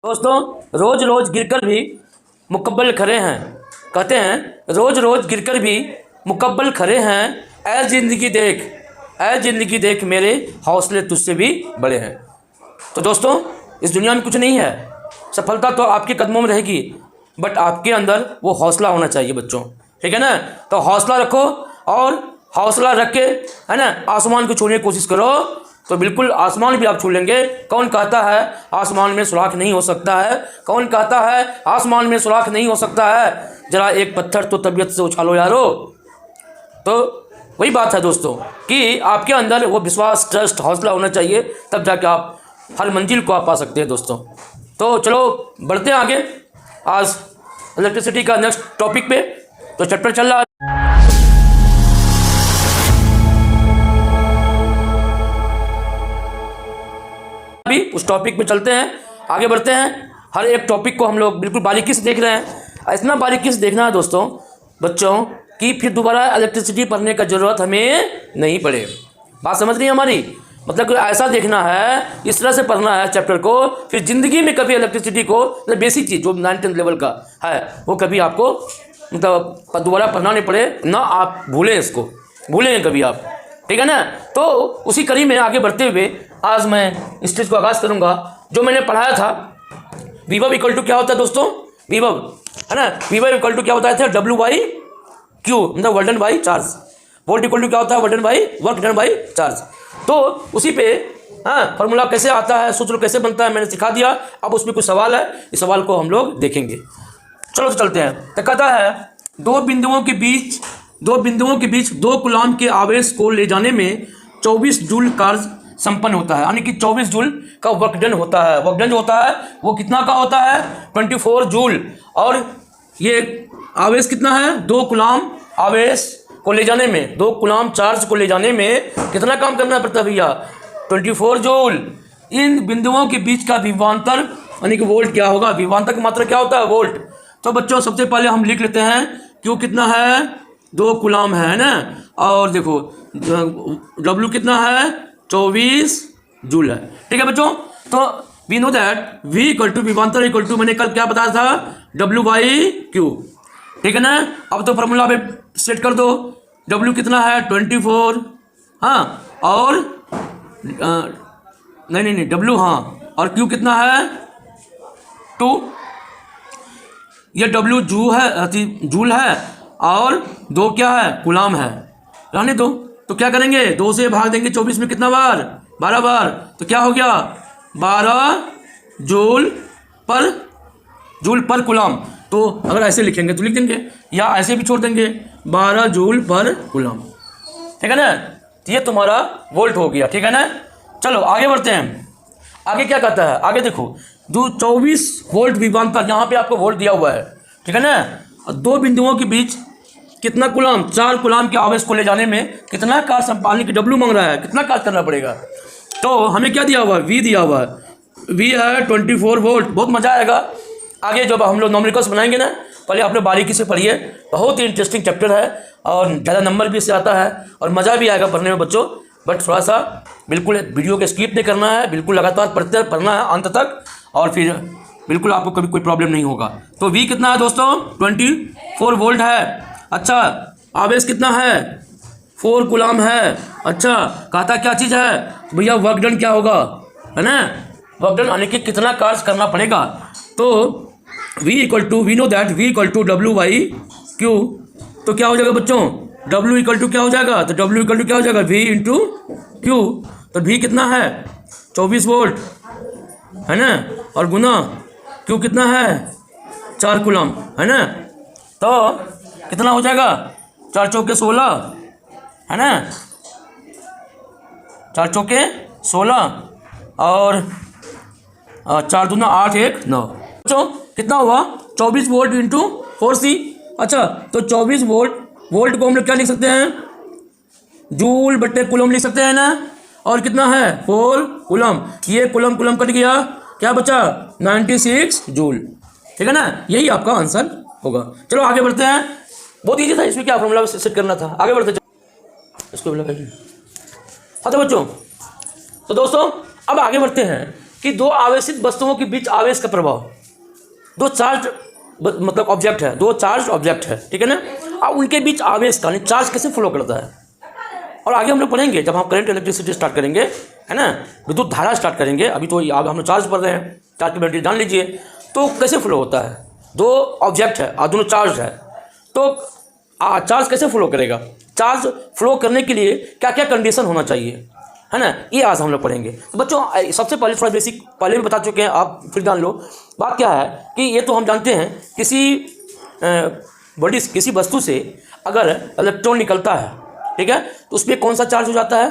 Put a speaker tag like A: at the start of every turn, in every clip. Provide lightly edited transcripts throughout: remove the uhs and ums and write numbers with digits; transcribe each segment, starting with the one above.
A: दोस्तों, रोज रोज गिरकर भी मुकब्बल खड़े हैं। कहते हैं रोज रोज गिरकर भी मुकब्बल खड़े हैं। ऐ ज़िंदगी देख, ऐ ज़िंदगी देख, मेरे हौसले तुझसे भी बड़े हैं। तो दोस्तों, इस दुनिया में कुछ नहीं है, सफलता तो आपके कदमों में रहेगी, बट आपके अंदर वो हौसला होना चाहिए बच्चों, ठीक है ना। तो हौसला रखो और हौसला रख के, है ना, आसमान को छूने की कोशिश करो तो बिल्कुल आसमान भी आप छू लेंगे। कौन कहता है आसमान में सुराख नहीं हो सकता है? कौन कहता है आसमान में सुराख नहीं हो सकता है? जरा एक पत्थर तो तबीयत से उछालो यारो। तो वही बात है दोस्तों कि आपके अंदर वो विश्वास, ट्रस्ट, हौसला होना चाहिए, तब जाके आप हर मंजिल को आप पा सकते हैं दोस्तों। तो चलो बढ़ते हैं आगे, आज इलेक्ट्रिसिटी का नेक्स्ट टॉपिक पे। तो चैप्टर चल रहा है, अभी उस टॉपिक पे चलते हैं, आगे बढ़ते हैं। हर एक टॉपिक को हम लोग बिल्कुल बारीकी से देख रहे हैं। इतना बारीकी से देखना है दोस्तों बच्चों कि फिर दोबारा इलेक्ट्रिसिटी पढ़ने का ज़रूरत हमें नहीं पड़े। बात समझ रही है हमारी? मतलब कि ऐसा देखना है, इस तरह से पढ़ना है चैप्टर को, फिर ज़िंदगी में कभी इलेक्ट्रिसिटी को, मतलब बेसिक चीज़ जो 9th लेवल का है, वो कभी आपको मतलब दोबारा पढ़ना नहीं पड़े ना, आप भूलें, इसको भूलें कभी आप, ठीक है ना। तो उसी कड़ी में आगे बढ़ते हुए आज मैं इस चीज़ को आगाज़ करूँगा जो मैंने पढ़ाया था। विभव इक्वल टू क्या होता है दोस्तों? विभव, है ना, विभव इक्वल टू क्या बताया था? W/Q, मतलब work done by charge. Volt equal to क्या होता है? Work done by charge. तो उसी पे फॉर्मूला कैसे आता है, सूत्र कैसे बनता है, मैंने सिखा दिया। अब उसमें कुछ सवाल है, इस सवाल को हम लोग देखेंगे। चलो तो चलते हैं। तो कहता है दो बिंदुओं के बीच 2 कूलॉम के आवेश को ले जाने में 24 जूल कार्य संपन्न होता है, यानी कि 24 जूल का वर्क डन होता है। वर्क डन जो होता है वो कितना का होता है? 24 जूल। और ये आवेश कितना है? 2 कूलॉम आवेश को ले जाने में, 2 कूलॉम चार्ज को ले जाने में कितना काम करना पड़ता है भैया? 24 जूल। इन बिंदुओं के बीच का विभवांतर, यानी कि वोल्ट क्या होगा? विभवांतर की मात्रा क्या होता है? वोल्ट। तो बच्चों सबसे पहले हम लिख लेते हैं क्यू कितना है? 2 कूलॉम है ना। और देखो डब्ल्यू कितना है? 24 जूल है, ठीक है बच्चों। तो we know that V equal to विभवांतर इक्वल टू, मैंने कल क्या बताया था? W/Q, ठीक है ना। अब तो फॉर्मूला पे सेट कर दो। W कितना है? 24, हाँ, और नहीं W, हाँ, और Q कितना है? 2। ये W जूल है और 2 क्या है? कूलॉम है। रहने दो। तो क्या करेंगे? 2 से भाग देंगे 24 में, कितना बार? 12 बार। तो क्या हो गया? 12 जूल पर कूलॉम। तो अगर ऐसे लिखेंगे तो लिख देंगे, या ऐसे भी छोड़ देंगे, 12 जूल पर कूलॉम, ठीक है ना। तो ये तुम्हारा वोल्ट हो गया, ठीक है ना। चलो आगे बढ़ते हैं। आगे क्या कहता है? आगे देखो, जो 24 वोल्ट विभवांतर, यहाँ पे आपको वोल्ट दिया हुआ है, ठीक है ना। और 2 बिंदुओं के बीच कितना कूलॉम? 4 कूलॉम के आवेश को ले जाने में कितना कार्य संपादन की W मांग रहा है, कितना कार्य करना पड़ेगा? तो हमें क्या दिया हुआ है? V दिया हुआ है। V है 24 वोल्ट। बहुत मज़ा आएगा आगे जब हम लोग न्यूमेरिकल्स बनाएंगे ना। पहले आप लोग बारीकी से पढ़िए, बहुत ही इंटरेस्टिंग चैप्टर है और ज़्यादा नंबर भी इससे आता है और मज़ा भी आएगा पढ़ने में बच्चों। बट थोड़ा सा बिल्कुल वीडियो को स्किप नहीं करना है, बिल्कुल लगातार पढ़ना है अंत तक, और फिर बिल्कुल आपको कभी कोई प्रॉब्लम नहीं होगा। तो V कितना है दोस्तों? 24 वोल्ट है। अच्छा, आवेश कितना है? 4 कूलॉम है। अच्छा, कहता क्या चीज़ है भैया? वर्क डन क्या होगा, है ना। वर्क डन यानी कि कितना कार्य करना पड़ेगा। तो we know that V equal to W/Q। तो क्या हो जाएगा बच्चों? W इक्वल टू क्या हो जाएगा? तो W इक्वल टू क्या हो जाएगा? V into Q। तो V कितना है? 24 वोल्ट, है ना, और गुना Q कितना है? 4 कूलॉम, है ना। तो कितना हो जाएगा? 4 चौके 16, है ना, 4 चौके 16 और 4 दूना 8, 1 9। बच्चों कितना हुआ? 24 वोल्ट इंटू 4C। अच्छा, तो 24 वोल्ट को हम लोग क्या लिख सकते हैं? जूल बट्टे कूलम लिख सकते हैं ना। और कितना है? 4 कूलम। ये कूलम कट गया, क्या बचा? 96 जूल, ठीक है ना। यही आपका आंसर होगा। चलो आगे बढ़ते हैं। बहुत ईजी था, इसमें क्या फॉर्मूला सेट करना था। आगे बढ़ते इसको। हाँ तो बच्चों, तो दोस्तों अब आगे बढ़ते हैं। कि दो आवेशित वस्तुओं के बीच आवेश का प्रभाव, दो चार्ज मतलब ऑब्जेक्ट है, दो चार्ज ऑब्जेक्ट है, ठीक है ना। अब उनके बीच आवेश का चार्ज कैसे फ्लो करता है, और आगे हम लोग पढ़ेंगे जब हम करंट इलेक्ट्रिसिटी स्टार्ट करेंगे, है ना, विद्युत धारा स्टार्ट करेंगे। अभी तो अब हम लोग चार्ज पढ़ रहे हैं, चार्ज की बैटरी जान लीजिए। तो कैसे फ्लो होता है, दो ऑब्जेक्ट है और दोनों चार्ज है, तो चार्ज कैसे फ्लो करेगा, चार्ज फ्लो करने के लिए क्या क्या कंडीशन होना चाहिए, है ना, ये आज हम लोग पढ़ेंगे। तो बच्चों सबसे पहले थोड़ा बेसिक पहले भी बता चुके हैं, आप फिर जान लो। बात क्या है कि ये तो हम जानते हैं किसी बॉडी किसी वस्तु से अगर इलेक्ट्रॉन निकलता है, ठीक है, तो उस पर कौन सा चार्ज हो जाता है,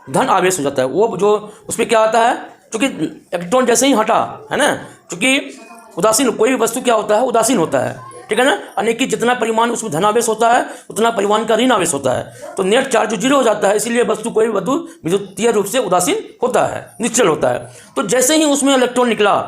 A: धन आवेश हो जाता है। वो जो उस पर क्या आता है, क्योंकि इलेक्ट्रॉन जैसे ही हटा, है ना, क्योंकि उदासीन कोई भी वस्तु क्या होता है, उदासीन होता है, ठीक है ना। यानी कि जितना परिमाण उसमें धनावेश होता है उतना परिमाण का ऋण आवेश होता है, तो नेट चार्ज जीरो हो जाता है। इसीलिए वस्तु कोई भी वस्तु विद्युतीय रूप से उदासीन होता है, निश्चल होता है। तो जैसे ही उसमें इलेक्ट्रॉन निकला,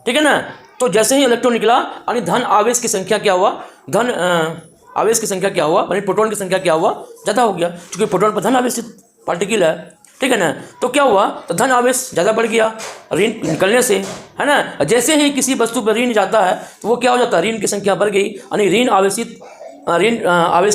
A: ठीक है ना, तो जैसे ही इलेक्ट्रॉन निकला यानी धन आवेश की संख्या क्या हुआ, धन आवेश की संख्या क्या हुआ, यानी प्रोटॉन की संख्या क्या हुआ, ज़्यादा हो गया, क्योंकि प्रोटॉन पर धन आवेशित पार्टिकल है, ठीक है ना। तो क्या हुआ, तो धन आवेश ज़्यादा बढ़ गया ऋण निकलने से, है ना। जैसे ही किसी वस्तु पर ऋण जाता है तो वो क्या हो जाता है, ऋण की संख्या बढ़ गई, यानी ऋण आवेश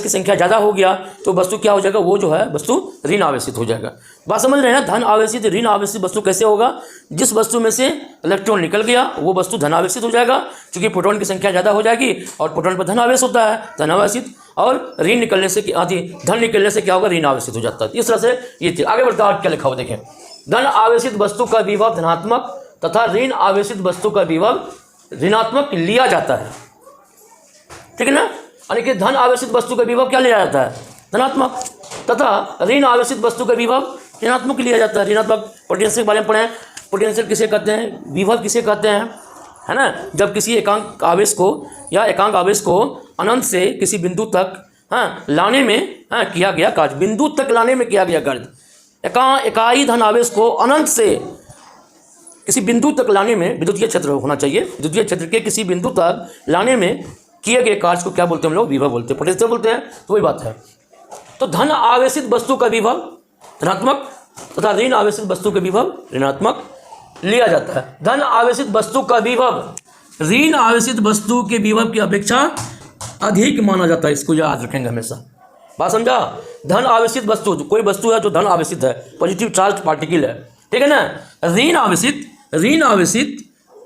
A: की संख्या ज़्यादा हो गया, तो वस्तु क्या हो जाएगा, वो जो है वस्तु ऋण आवेशित हो जाएगा। बात समझ रहे हैं, धन आवेशित ऋण आवेशित वस्तु कैसे होगा, जिस वस्तु में से इलेक्ट्रॉन निकल गया वो वस्तु धन आवेशित हो जाएगा, क्योंकि प्रोटॉन की संख्या ज़्यादा हो जाएगी और प्रोटॉन पर धन आवेश होता है, धन आवेशित, और ऋण निकलने से धन निकलने से क्या होगा, ऋण आवेशित हो जाता है। इस तरह से ये चीज आगे बढ़ता है। क्या लिखा हुआ देखें, धन आवेशित वस्तु का विभव धनात्मक तथा ऋण आवेशित वस्तु का विभव ऋणात्मक लिया जाता है, ठीक है ना। यानी कि धन आवेशित वस्तु का विभव क्या लिया जाता है, धनात्मक, तथा ऋण आवेशित वस्तु का विभव ऋणात्मक लिया जाता है। ऋणात्मक पोटेंशियल के बारे में पढ़े, पोटेंशियल किसे कहते हैं, विभव किसे कहते हैं, है ना। जब किसी एकांक आवेश को या एकांक आवेश को अनंत से किसी बिंदु तक लाने में किया गया कार्य, बिंदु तक लाने में किया गया कार्य, इकाई धन आवेश को अनंत से किसी बिंदु तक लाने में विद्युतीय क्षेत्र होना चाहिए, विद्युतीय क्षेत्र के किसी बिंदु तक लाने में किए गए कार्य को क्या बोलते हैं हम लोग, विभव बोलते हैं, पोटेंशियल बोलते हैं। तो वही बात है। तो धन आवेशित वस्तु का विभव धनात्मक तथा ऋण आवेशित वस्तु का विभव ऋणात्मक लिया जाता है। धन आवेशित वस्तु का विभव ऋण आवेशित वस्तु के विभव की अपेक्षा अधिक माना जाता है, इसको याद रखेंगे हमेशा। बात समझा, धन आवेशित वस्तु, कोई वस्तु है जो धन आवेशित है, पॉजिटिव चार्ज पार्टिकल है, ठीक है ना। ऋण आवेशित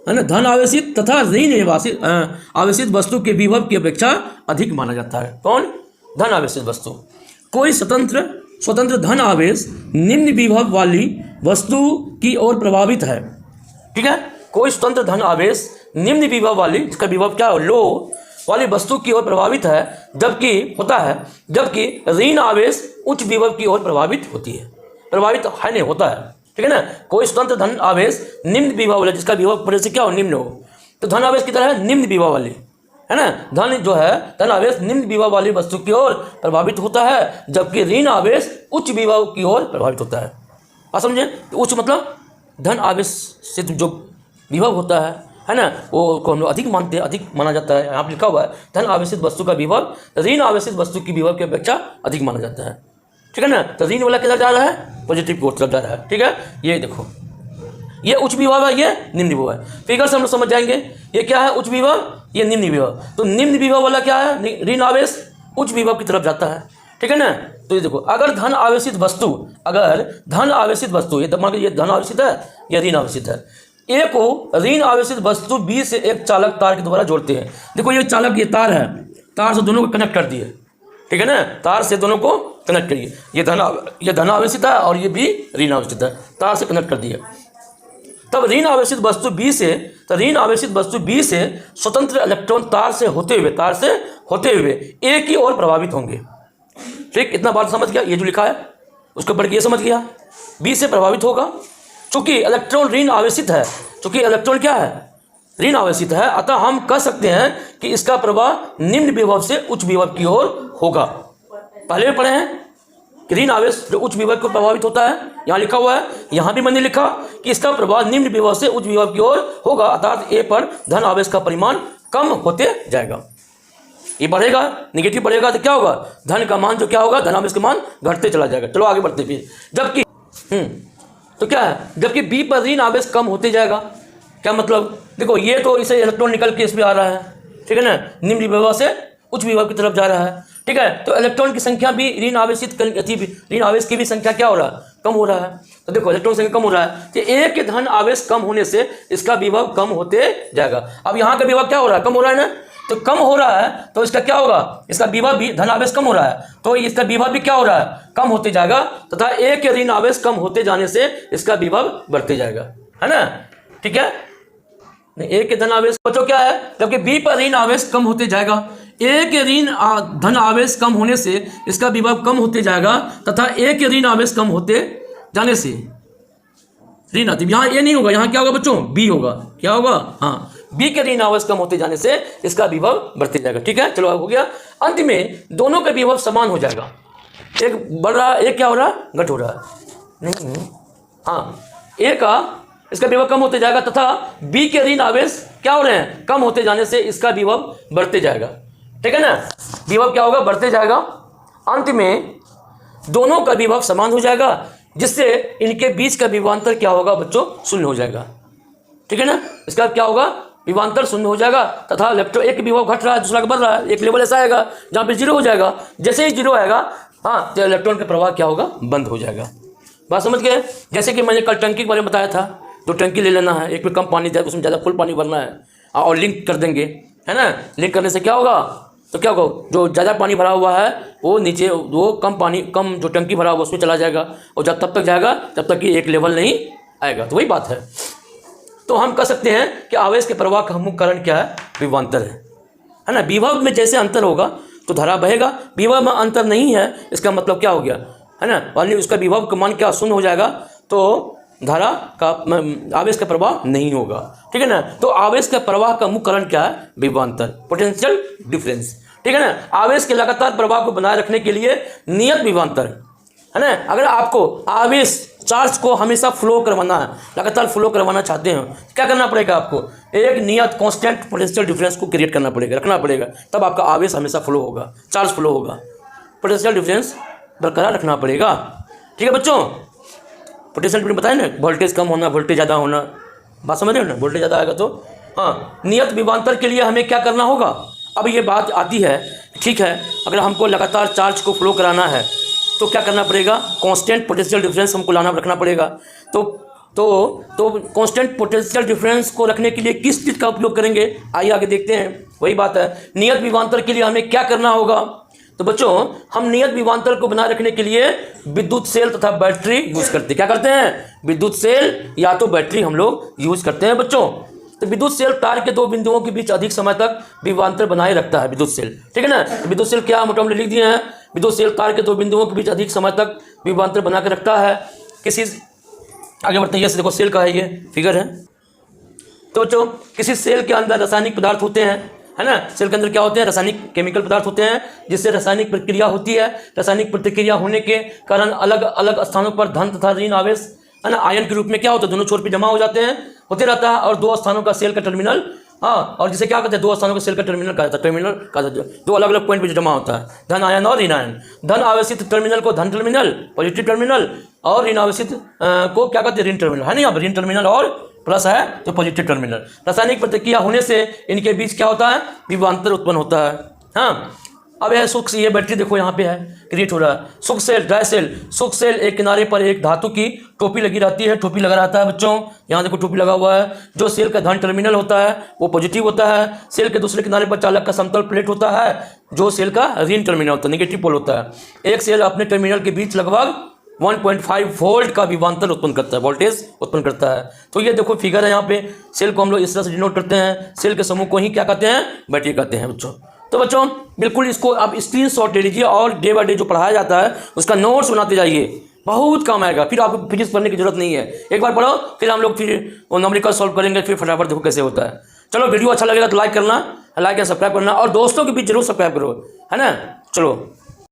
A: है ना, धन आवेशित तथा ऋण आवेशित वस्तु के विभव की अपेक्षा अधिक माना जाता है। कौन, धन आवेशित वस्तु। कोई स्वतंत्र धन आवेश निम्न विभव वाली वस्तु की ओर प्रभावित है, ठीक है। कोई स्वतंत्र धन आवेश निम्न विभव वाली, जिसका विभव क्या हो, लो वाली वस्तु की ओर प्रभावित है, जबकि ऋण आवेश उच्च विभव की ओर प्रभावित होती है, प्रभावित है नहीं होता है, ठीक है ना। कोई स्वतंत्र धन आवेश निम्न विभव वाला, जिसका विभव पहले से क्या हो, निम्न हो, तो धन आवेश की तरह है निम्न विभव वाली, है ना। धन जो है धन आवेश निम्न विभव वाली वस्तु की ओर प्रभावित होता है, जबकि ऋण आवेश उच्च विभव की ओर प्रभावित होता है। आप समझे, उच्च मतलब धन आवेश से जो विभव होता है ना, वो को हम लोग अधिक मानते हैं, अधिक माना जाता है। यहाँ पर लिखा हुआ है धन आवेशित वस्तु का विभव ऋण आवेशित वस्तु की विभव की अपेक्षा अधिक माना जाता है, ठीक है ना। तो ऋण वाला किधर जा रहा है, पॉजिटिव की ओर तरफ जा रहा है, ठीक है। ये देखो, ये उच्च विभव है, ये निम्न विभव है। फिगर से हम लोग समझ जाएंगे ये क्या है, उच्च विभव, ये निम्न विभव। तो निम्न विभव वाला क्या है, ऋण आवेश उच्च विभव की तरफ जाता है, ठीक है ना। तो ये देखो, अगर धन आवेशित वस्तु ये मान लीजिए धन आवेशित है या ऋण आवेशित है, ए को ऋण आवेशित वस्तु बी से एक चालक तार के द्वारा जोड़ते हैं। देखो ये चालक, ये तार है, तार से दोनों को कनेक्ट कर दिए, ठीक है ना, तार से दोनों को कनेक्ट करिए। ये धन आवेशित है और ये भी ऋण आवेशित है, तार से कनेक्ट कर दिए। तब ऋण आवेशित वस्तु बी से स्वतंत्र इलेक्ट्रॉन तार से होते हुए ए की ओर प्रभावित होंगे, ठीक। इतना बात समझ गया, ये जो लिखा है उसके ऊपर ये समझ गया, बी से प्रभावित होगा, चूंकि इलेक्ट्रॉन ऋण आवेशित है, चूंकि इलेक्ट्रॉन क्या है, ऋण आवेशित है, अतः हम कह सकते हैं कि इसका प्रवाह निम्न विभव से उच्च विभव की ओर होगा। पहले पढ़े हैं कि ऋण आवेश जो उच्च विभव को प्रभावित होता है, यहाँ लिखा हुआ है, यहाँ भी मैंने लिखा कि इसका प्रभाव निम्न विभव से उच्च विभव की ओर होगा, अर्थात ए पर धन आवेश का परिमाण कम होते जाएगा। ये बढ़ेगा, निगेटिव बढ़ेगा तो क्या होगा, धन का मान जो क्या होगा, धन आवेश का मान घटते चला जाएगा। चलो आगे बढ़ते फिर। जबकि तो क्या है, जबकि बी पर ऋण आवेश कम होते जाएगा। क्या मतलब, देखो ये तो इसे इलेक्ट्रॉन निकल के इसमें आ रहा है, ठीक है ना, निम्न विभव से उच्च विभव की तरफ जा रहा है, ठीक है। तो इलेक्ट्रॉन की संख्या भी ऋण आवेशित ऋण आवेश की भी संख्या क्या हो रहा है, कम हो रहा है। तो देखो इलेक्ट्रॉन संख्या कम हो रहा है, तो एक के धन आवेश कम होने से इसका विभव कम होते जाएगा। अब यहाँ का विभव क्या हो रहा है, कम हो रहा है ना, तो कम हो रहा है तो इसका क्या होगा, इसका विभव भी, धन आवेश कम हो रहा है तो इसका विभव भी क्या हो रहा है, कम होते जाएगा, तथा एक के ऋण आवेश कम होते जाने से इसका विभव बढ़ते जाएगा, है ना, ठीक है। एक के धन आवेश बच्चों क्या है, जबकि बी पर ऋण आवेश कम होते जाएगा, एक के ऋण धन आवेश कम होने से इसका विभव कम होते जाएगा, तथा एक के ऋण आवेश कम होते जाने से ऋण आती, यहाँ ए नहीं होगा, यहाँ क्या होगा बच्चों, बी होगा, क्या होगा, हाँ, बी के ऋण आवेश कम होते जाने से इसका विभव बढ़ते जाएगा, ठीक है। चलो हो गया। अंत में दोनों का विभव समान हो जाएगा, एक बढ़ रहा, एक क्या हो रहा, घट हो रहा है, नहीं, हाँ, ए का इसका विभव कम होते जाएगा, तथा बी के ऋण आवेश क्या हो रहे हैं, कम होते जाने से इसका विभव बढ़ते जाएगा, ठीक है ना, विभव क्या होगा, बढ़ते जाएगा। अंत में दोनों का विभव समान हो जाएगा, जिससे इनके बीच का विभवांतर क्या होगा बच्चों, शून्य हो जाएगा, ठीक है ना। इसका क्या होगा, विभवांतर शून्य हो जाएगा, तथा इलेक्ट्रॉन एक विभव घट रहा है, दूसरा बढ़ रहा है, एक लेवल ऐसा आएगा जहाँ पे जीरो हो जाएगा, जैसे ही जीरो आएगा, हाँ, तो इलेक्ट्रॉन का प्रवाह क्या होगा, बंद हो जाएगा। बात समझ गए। जैसे कि मैंने कल टंकी के बारे में बताया था, तो टंकी ले लेना है, एक में कम पानी जाए, उसमें ज़्यादा फुल पानी भरना है, और लिंक कर देंगे, है ना। लिंक करने से क्या होगा, तो क्या होगा, जो ज़्यादा पानी भरा हुआ है वो नीचे, वो कम जो टंकी भरा हुआ उसमें चला जाएगा, और जब तब तक जाएगा जब तक कि एक लेवल नहीं आएगा। तो वही बात है। तो हम कह सकते हैं कि आवेश के प्रवाह का मुख्य कारण क्या है, विभवांतर है ना। विभव में जैसे अंतर होगा तो धारा बहेगा, विभव में अंतर नहीं है, इसका मतलब क्या हो गया, है ना, वाली उसका विभव का मान क्या शून्य हो जाएगा, तो धारा का आवेश का प्रवाह नहीं होगा, ठीक है ना। तो आवेश का प्रवाह का मुख्य कारण क्या है, विभवांतर, पोटेंशियल डिफरेंस, ठीक है ना। आवेश के लगातार प्रवाह को बनाए रखने के लिए नियत विभवांतर, है ना। अगर आपको आवेश चार्ज को हमेशा फ्लो करवाना है, लगातार फ्लो करवाना चाहते हैं, क्या करना पड़ेगा, आपको एक नियत कांस्टेंट पोटेंशियल डिफरेंस को क्रिएट करना पड़ेगा, रखना पड़ेगा, तब आपका आवेश हमेशा फ्लो होगा, चार्ज फ्लो होगा, पोटेंशियल डिफरेंस बरकरार रखना पड़ेगा, ठीक है बच्चों। पोटेंशियल डिफरेंस बताए ना, वोल्टेज कम होना, वोल्टेज ज़्यादा होना, बात समझ रहे हो ना, वोल्टेज ज़्यादा आएगा तो, हाँ, नियत विभवांतर के लिए हमें क्या करना होगा। अब ये बात आती है, ठीक है, अगर हमको लगातार चार्ज को फ्लो कराना है तो क्या करना पड़ेगा, कांस्टेंट पोटेंशियल डिफरेंस हमको लाना रखना पड़ेगा। तो कांस्टेंट पोटेंशियल डिफरेंस को रखने के लिए किस चीज़ का उपयोग करेंगे, आइए आगे देखते हैं। वही बात है, नियत विभवांतर के लिए हमें क्या करना होगा। तो बच्चों हम नियत विभवांतर को बनाए रखने के लिए विद्युत सेल तथा बैटरी यूज करते हैं। क्या करते हैं, विद्युत सेल या तो बैटरी हम लोग यूज करते हैं बच्चों। तो विद्युत सेल तार के दो बिंदुओं के बीच अधिक समय तक विभवांतर बनाए रखता है, विद्युत सेल, ठीक है ना। तो विद्युत सेल क्या मोटा मोटी लिख दिए हैं, विद्युत सेल तार के दो बिंदुओं के बीच अधिक समय तक विभवांतर बना के रखता है। किसी आगे बढ़ते हैं, ये देखो सेल का है, ये फिगर है। तो बच्चों किसी सेल के अंदर रासायनिक पदार्थ होते हैं, है ना। सेल के अंदर क्या होते हैं, रासायनिक केमिकल पदार्थ होते हैं, जिससे रासायनिक प्रक्रिया होती है। रासायनिक प्रतिक्रिया होने के कारण अलग अलग स्थानों पर धन तथा ऋण आवेश, है ना, आयन के रूप में क्या होता है, दोनों छोर पे जमा हो जाते हैं, होते रहता है। और दो स्थानों का सेल का टर्मिनल, हाँ, और जिसे क्या कहते हैं, दो स्थानों का सेल का टर्मिनल कहा जाता है। टर्मिनल कहा जाता है, दो अलग अलग पॉइंट पे जमा होता है, धन आयन और ऋण आयन। धन आवेशित टर्मिनल को धन टर्मिनल, पॉजिटिव टर्मिनल, और ऋण आवेशित को क्या कहते हैं, ऋण टर्मिनल, है ना। यहाँ पर ऋण टर्मिनल और प्लस है तो पॉजिटिव टर्मिनल। रासायनिक प्रतिक्रिया होने से इनके बीच क्या होता है, विभवांतर उत्पन्न होता है। हाँ, अब यह सुख, ये बैटरी देखो यहाँ पे है, क्रिएट हो रहा है। सुख सेल, ड्राई सेल। सुख सेल एक किनारे पर एक धातु की टोपी लगी रहती है, टोपी लगा रहता है बच्चों, यहाँ देखो टोपी लगा हुआ है। जो सेल का धन टर्मिनल होता है वो पॉजिटिव होता है। सेल के दूसरे किनारे पर चालक का समतल प्लेट होता है, जो सेल का ऋण टर्मिनल होता है, नेगेटिव पोल होता है। एक सेल अपने टर्मिनल के बीच लगभग 1.5 वोल्ट का विभवांतर उत्पन्न करता है, वोल्टेज उत्पन्न करता है। तो ये देखो फिगर है, यहाँ पे सेल को हम लोग इस तरह से डिनोट करते हैं। सेल के समूह को ही क्या कहते हैं, बैटरी कहते हैं बच्चों। तो बच्चों बिल्कुल इसको आप स्क्रीनशॉट ले लीजिए और डे बाय डे जो पढ़ाया जाता है उसका नोट्स बनाते जाइए, बहुत काम आएगा। फिर आपको फिजिक्स पढ़ने की जरूरत नहीं है, एक बार पढ़ो फिर हम लोग फिर वो न्यूमेरिकल सॉल्व करेंगे, फिर फटाफट देखो कैसे होता है। चलो वीडियो अच्छा लगेगा तो लाइक करना, लाइक या सब्सक्राइब करना, और दोस्तों के बीच जरूर सब्सक्राइब करो, है ना। चलो।